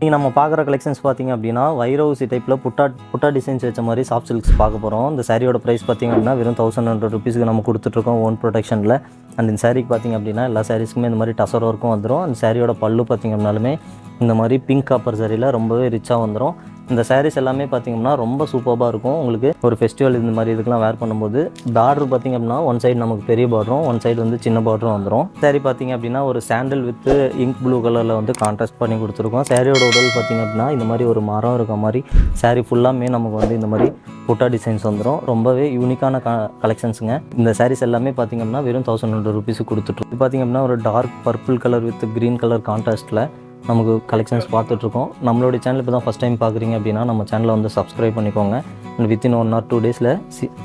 நீங்கள் நம்ம பார்க்குற கலெக்ஷன்ஸ் பார்த்திங்க அப்படின்னா வைரோசி டைப்பில் புட்டா டிசைன்ஸ் வச்ச மாதிரி சாஃப்ட் சில்க்ஸ் பார்க்க போகிறோம். இந்த சாரியோட ப்ரைஸ் பார்த்திங்க அப்படின்னா வெறும் 1100 ருபீஸ்க்கு நம்ம கொடுத்துட்ருக்கோம் ஓன் ப்ரொடெக்ஷனில். அண்ட் இந்த சாரிக்கு பார்த்திங்க அப்படின்னா எல்லா சாரீஸ்க்குமே இந்த மாதிரி டசர் ஒர்க்கும் வந்துடும். அந்த சாரியோட பல்லு பார்த்திங்க அப்படின்னாலுமே இந்த மாதிரி பிங்க் காப்பர் சாரியில் ரொம்பவே ரிச்சாக வந்துடும். இந்த சாரீஸ் எல்லாமே பார்த்திங்கன்னா ரொம்ப சூப்பராக இருக்கும். உங்களுக்கு ஒரு ஃபெஸ்டிவல் இந்த மாதிரி இதுக்கெலாம் வேர் பண்ணும்போது பார்டர் பார்த்திங்க அப்படின்னா ஒன் சைடு நமக்கு பெரிய பார்டரும் ஒன் சைடு வந்து சின்ன பார்டரும் வந்துடும். சாரீ பார்த்திங்க அப்படின்னா ஒரு சாண்டல் வித் இங்க் ப்ளூ கலரில் வந்து கான்ட்ராஸ்ட் பண்ணி கொடுத்துருக்கோம். சாரியோட உடல் பார்த்திங்க அப்படின்னா இந்த மாதிரி ஒரு மரம் இருக்க மாதிரி சாரீ ஃபுல்லாமே நமக்கு வந்து இந்த மாதிரி புட்டா டிசைன்ஸ் வந்துடும். ரொம்பவே யூனிக்கான கலெக்ஷன்ஸுங்க. இந்த சாரீஸ் எல்லாமே பார்த்திங்க அப்படின்னா வெறும் 1100 ருபீஸுக்கு கொடுத்துட்ருக்கோம். இது பார்த்திங்க அப்படின்னா ஒரு dark purple colour with green colour கான்ட்ராஸ்ட்டில் நமக்கு கலெக்ஷன்ஸ் பார்த்துட்ருக்கோம். நம்மளுடைய சேனல் இப்போ தான் ஃபஸ்ட் டைம் பார்க்குறீங்க அப்படின்னா நம்ம சேனலை வந்து சப்ஸ்கிரைப் பண்ணிக்கோங்க. அண்ட் வித்தின் 1 or 2 டேஸில்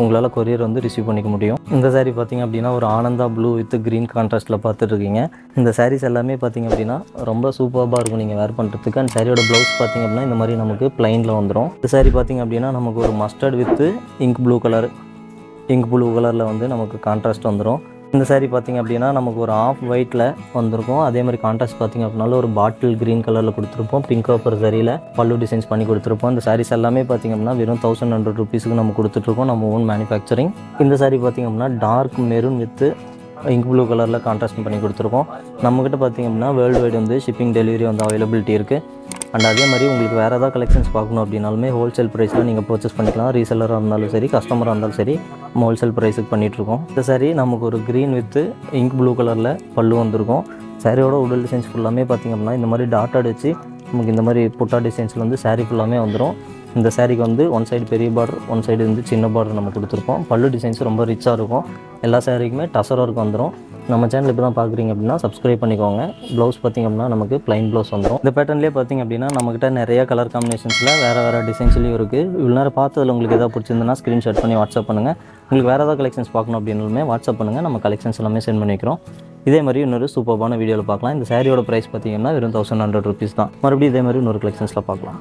உங்களால் கொரியர் வந்து ரிசீவ் பண்ணிக்க முடியும். இந்த சாரீ பார்த்திங்க அப்படின்னா ஒரு ஆனந்தா ப்ளூ வித் க்ரீன் கான்ட்ராஸ்ட்டில் பார்த்துட்ருக்கீங்க. இந்த சாரீஸ் எல்லாமே பார்த்திங்க அப்படின்னா ரொம்ப சூப்பராக இருக்கும் நீங்கள் வேர் பண்ணுறதுக்கு. அண்ட் சாரியோட ப்ளவுஸ் பார்த்திங்க அப்படின்னா இந்த மாதிரி நமக்கு ப்ளைனில் வந்துடும். இந்த சாரீ பார்த்திங்க அப்படின்னா நமக்கு ஒரு மஸ்டர்ட் வித் இங்க் ப்ளூ கலரில் வந்து நமக்கு கான்ட்ராஸ்ட் வந்துடும். இந்த சாரீ பார்த்திங்க அப்படின்னா நமக்கு ஒரு ஆஃப் ஒயிட்டில் வந்திருக்கும். அதே மாதிரி கான்ட்ராஸ்ட் பார்த்திங்க அப்படின்னாலும் ஒரு பாட்டில் க்ரீன் கலரில் கொடுத்துருப்போம். பிங்க் காப்பர் சாரியில் பல்லு டிசைன்ஸ் பண்ணி கொடுத்துருப்போம். இந்த சாரீஸ் எல்லாமே பார்த்திங்க அப்படின்னா வெறும் 1100 ருபீஸுக்கு நம்ம கொடுத்துட்ருக்கோம், நம்ம ஓன் மேனுஃபேக்சரிங். இந்த சாரீ பார்த்திங்க அப்படின்னா dark maroon with ink blue கலரில் கான்ட்ராஸ்ட் பண்ணி கொடுத்துருக்கோம். நம்மக்கிட்ட பார்த்திங்க அப்படின்னா வேர்ல்டு வைடு வந்து ஷிப்பிங் டெலிவரி வந்து அவைலபிலிட்டி இருக்குது. அண்ட் அதே மாதிரி உங்களுக்கு வேறு ஏதாவது கலெக்ஷன்ஸ் பார்க்கணும் அப்படின்னாலுமே ஹோல்சேல் ப்ரைஸில் நீங்கள் பர்ச்சேஸ் பண்ணிக்கலாம். ரீசெல்லராக இருந்தாலும் சரி, கஸ்டமராக இருந்தாலும் சரி, நம்ம ஹோல்சேல் ப்ரைஸுக்கு பண்ணிகிட்ருக்கோம். இந்த சாரீ நமக்கு ஒரு க்ரீன் வித் இங்க் ப்ளூ கலரில் பல்லு வந்திருக்கும். சாரியோட உடல் டிசைன்ஸ் ஃபுல்லாமே பார்த்திங்க அப்படின்னா இந்த மாதிரி டாட் அடித்து நமக்கு இந்த மாதிரி புட்டா டிசைன்ஸில் வந்து சாரீ ஃபுல்லாமே வந்துடும். இந்த சாரீக்கு வந்து ஒன் சைடு பெரிய பார்டர், ஒன் சைடு வந்து சின்ன பார்டர் நம்ம கொடுத்துருப்போம். பல்லு டிசைன்ஸ் ரொம்ப ரிச்சாக இருக்கும். எல்லா சாரீக்குமே டசர் ஒர்க் வந்துடும். நம்ம சேனல் இப்போ தான் பார்க்குறீங்க அப்படின்னா சப்ஸ்கிரைப் பண்ணிக்கோங்க. ப்ளவுஸ் பார்த்திங்க அப்படின்னா நமக்கு ப்ளைன் ப்ளவுஸ் வந்துடும். இந்த பேட்டர்ன்லேயே பார்த்திங்க அப்படின்னா நம்மக்கிட்ட நிறைய கலர் காம்பினேஷன்ஸில் வேறு டிசைன்ஸ்லேயும் இருக்குது. இவ்வளோ நேரம் பார்த்ததில் உங்களுக்கு எதாவது பிடிச்சிருந்துன்னா ஸ்க்ரீன்ஷாட் பண்ணி வாட்ஸ்அப் பண்ணுங்கள். உங்களுக்கு வேறு ஏதாவது கலெக்ஷன்ஸ் பார்க்கணும் அப்படின்னாலுமே வாட்ஸ்அப் பண்ணுங்கள். நம்ம கலெக்ஷன்ஸ் எல்லாமே சென்ட் பண்ணிக்கிறோம். இதே மாதிரி இன்னொரு சூப்பரான வீடியோவில் பார்க்கலாம். இந்த சாரியோட ப்ரைஸ் பார்த்திங்கன்னா வெறும் 1100 ருபீஸ் தான். மறுபடியும் இதே மாதிரி இன்னொரு கலெக்ஷன்ஸில் பார்க்கலாம்.